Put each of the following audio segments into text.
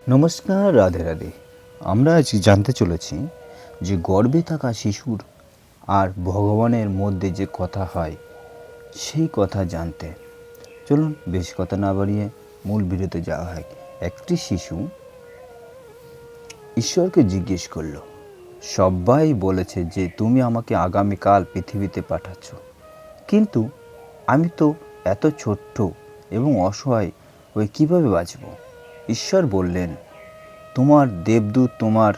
নমস্কার, রাধে রাধে। আমরা আজ জানতে চলেছি যে গর্ভে থাকা শিশুর আর ভগবানের মধ্যে যে কথা হয় সেই কথা জানতে। চলুন বেশি কথা না বাড়িয়ে মূল ভিডিওতে যাওয়া হয়। একটি শিশু ঈশ্বরকে জিজ্ঞেস করলো, সবাই বলেছে যে তুমি আমাকে আগামীকাল পৃথিবীতে পাঠাচ্ছ, কিন্তু আমি তো এত ছোট্ট এবং অসহায় হয়ে কীভাবে বাঁচব? ঈশ্বর বললেন, তোমার দেবদূত তোমার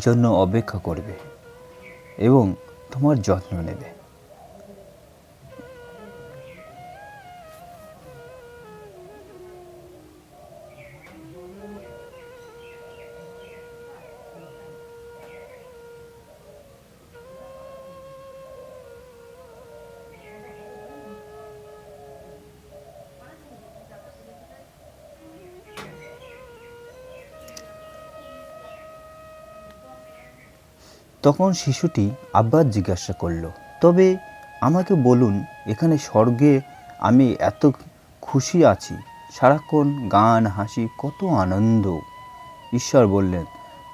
জন্য অপেক্ষা করবে এবং তোমার যত্ন নেবে। তখন শিশুটি আবার জিজ্ঞাসা করল, তবে আমাকে বলুন, এখানে স্বর্গে আমি এত খুশি আছি, সারাক্ষণ গান হাসি কত আনন্দ। ঈশ্বর বললেন,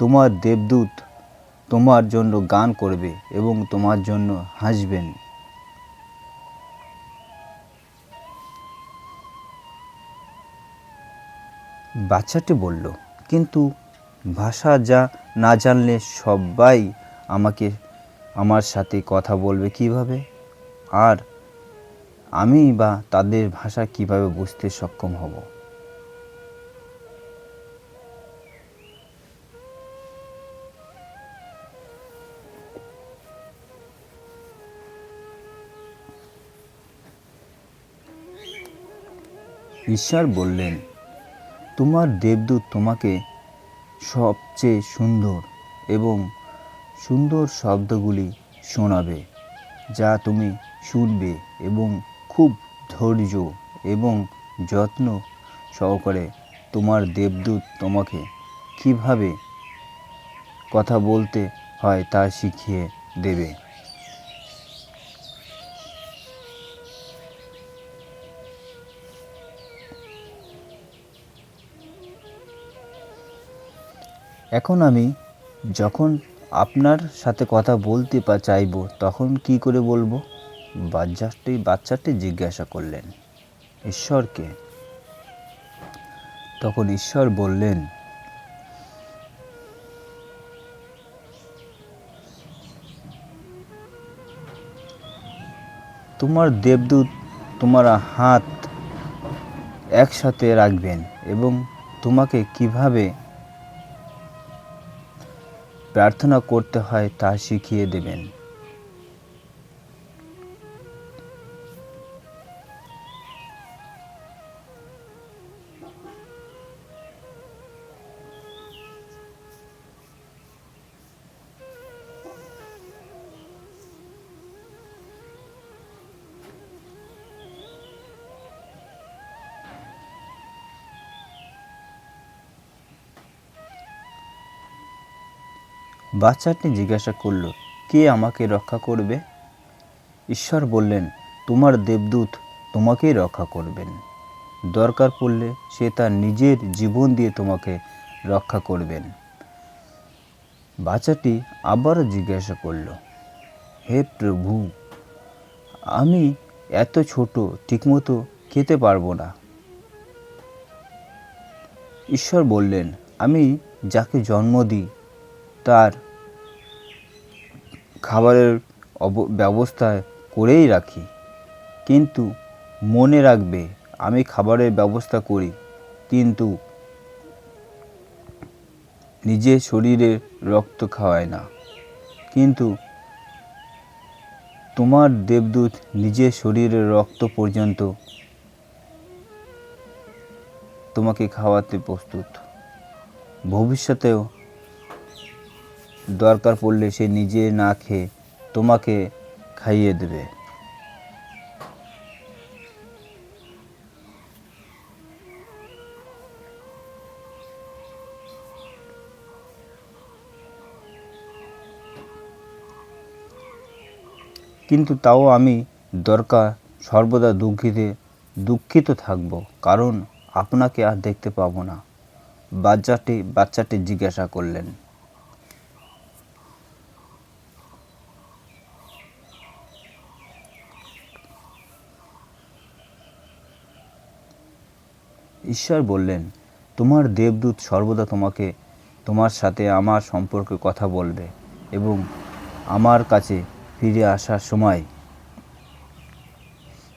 তোমার দেবদূত তোমার জন্য গান করবে এবং তোমার জন্য হাসবেন। বাচ্চাটি বলল, কিন্তু ভাষা না জানলে সবাই আমার সাথে কথা বলবে কিভাবে, আর আমি বা তাদের ভাষা কিভাবে বুঝতে সক্ষম হব? ঈশ্বর বললেন, তোমার দেবদূত তোমাকে সবচেয়ে সুন্দর এবং সুন্দর শব্দগুলি শোনাবে, যা তুমি শুনবে এবং খুব ধৈর্য এবং যত্ন সহকারে তোমার দেবদূত তোমাকে কিভাবে কথা বলতে হয় তা শিখিয়ে দেবে। এখন আমি যখন আপনার সাথে কথা বলতে চাইব তখন কি করে বলবো? বাচ্চাটি জিজ্ঞাসা করলেন ঈশ্বরকে। তখন ঈশ্বর বললেন, তোমার দেবদূত তোমার হাত একসাথে রাখবেন এবং তোমাকে কিভাবে প্রার্থনা করতে হয় তা শিখিয়ে দেবেন। বাচ্চাটি জিজ্ঞাসা করল, কে আমাকে রক্ষা করবে? ঈশ্বর বললেন, তোমার দেবদূত তোমাকেই রক্ষা করবেন। দরকার পড়লে সে তার নিজের জীবন দিয়ে তোমাকে রক্ষা করবেন। বাচ্চাটি আবারও জিজ্ঞাসা করল, হে প্রভু, আমি এত ছোট, ঠিকমতো খেতে পারবো না। ঈশ্বর বললেন, আমি যাকে জন্ম দিই তার খাবারের ব্যবস্থা করেই রাখি, কিন্তু মনে রাখবে, আমি খাবারের ব্যবস্থা করি, কিন্তু নিজের শরীরের রক্ত খাওয়ায় না। কিন্তু তোমার দেবদূত নিজের শরীরের রক্ত পর্যন্ত তোমাকে খাওয়াতে প্রস্তুত। ভবিষ্যতেও দরকার পড়লে সে নিজে না খেয়ে তোমাকে খাইয়ে দেবে। কিন্তু তাও আমি সর্বদা দুঃখিত থাকব, কারণ আপনাকে আর দেখতে পাবো না। বাচ্চাটি জিজ্ঞাসা করলেন। ঈশ্বর বললেন, তোমার দেবদূত সর্বদা তোমার সাথে আমার সম্পর্কে কথা বলবে এবং আমার কাছে ফিরে আসার সময়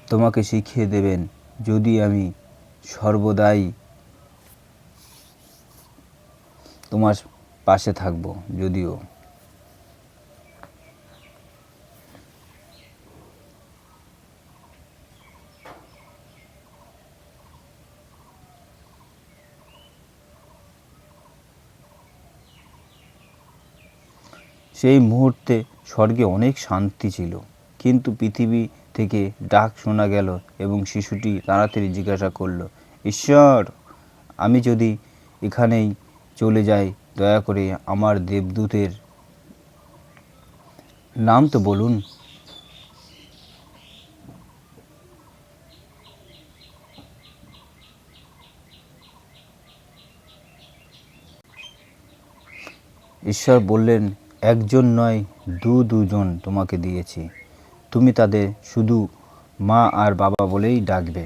তোমাকে শিখিয়ে দেবেন, যদি আমি সর্বদাই তোমার পাশে থাকব। যদিও সেই মুহূর্তে স্বর্গে অনেক শান্তি ছিল, কিন্তু পৃথিবী থেকে ডাক শোনা গেল এবং শিশুটি তাড়াতাড়ি জিজ্ঞাসা করল, ঈশ্বর, আমি যদি এখানেই চলে যাই, দয়া করে আমার দেবদূতের নাম তো বলুন। ঈশ্বর বললেন, একজন নয়, দুজন তোমাকে দিয়েছি, তুমি তাদের শুধু মা আর বাবা বলেই ডাকবে।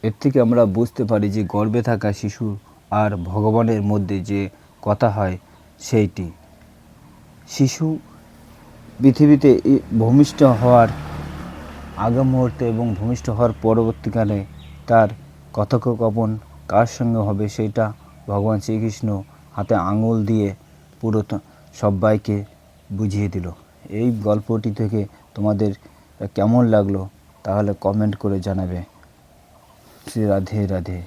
এর থেকে আমরা বুঝতে পারি যে গর্ভে থাকা শিশু আর ভগবানের মধ্যে যে কথা হয় সেইটি। শিশু পৃথিবীতে ভূমিষ্ঠ হওয়ার আগে মুহূর্তে এবং ভূমিষ্ঠ হওয়ার পরবর্তীকালে তার কথোপকথন কার সঙ্গে হবে সেটা ভগবান শ্রীকৃষ্ণ হাতে আঙুল দিয়ে পুরো সবাইকে বুঝিয়ে দিল। এই গল্পটি থেকে তোমাদের কেমন লাগলো তাহলে কমেন্ট করে জানাবে। শ্রী রাধে রাধে।